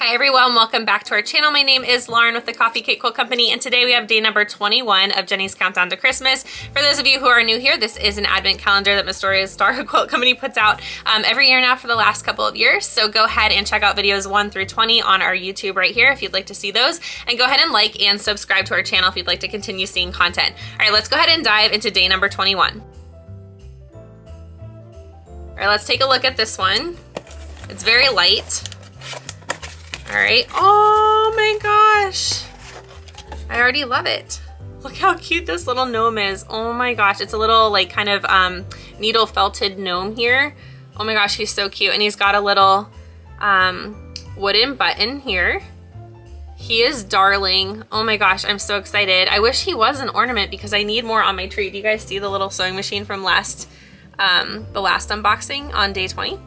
Hi everyone, welcome back to our channel. My name is Lauren with the Coffee Cake Quilt Company, and today we have day number 21 of Jenny's Countdown to Christmas. For those of you who are new here, this is an advent calendar that Mistoria's Star Quilt Company puts out every year now for the last couple of years. So go ahead and check out videos 1 through 20 on our YouTube right here if you'd like to see those, and go ahead and like and subscribe to our channel if you'd like to continue seeing content. All right, let's go ahead and dive into day number 21. All right, let's take a look at this one. It's very light. All right, oh my gosh. I already love it. Look how cute this little gnome is. Oh my gosh, it's a little like kind of needle felted gnome here. Oh my gosh, he's so cute. And he's got a little wooden button here. He is darling. Oh my gosh, I'm so excited. I wish he was an ornament because I need more on my tree. Do you guys see the little sewing machine from the last unboxing on day 20?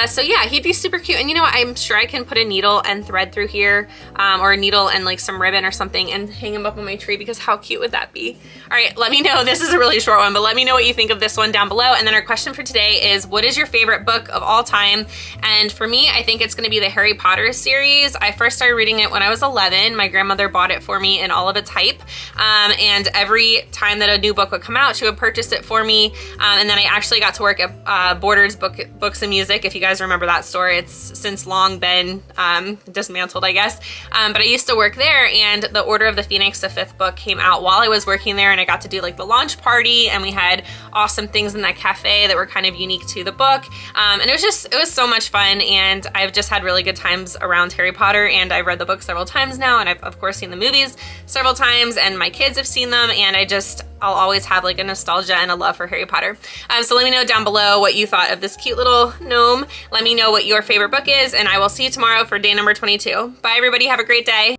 So yeah, he'd be super cute. And you know what, I'm sure I can put a needle and thread through here, or a needle and like some ribbon or something and hang him up on my tree, because how cute would that be? All right, let me know. This is a really short one, but let me know what you think of this one down below. And then our question for today is, what is your favorite book of all time? And for me, I think it's gonna be the Harry Potter series. I first started reading it when I was 11. My grandmother bought it for me in all of its hype. And every time that a new book would come out, she would purchase it for me. And then I actually got to work at Borders Books and Music. If you guys remember that store, it's since long been dismantled, I guess. But I used to work there, and the Order of the Phoenix, the 5th book, came out while I was working there, and I got to do like the launch party, and we had awesome things in that cafe that were kind of unique to the book. And it was so much fun, and I've just had really good times around Harry Potter, and I've read the book several times now, and I've of course seen the movies several times, and my kids have seen them, and I'll always have like a nostalgia and a love for Harry Potter. So let me know down below what you thought of this cute little gnome. Let me know what your favorite book is, and I will see you tomorrow for day number 22. Bye everybody, have a great day.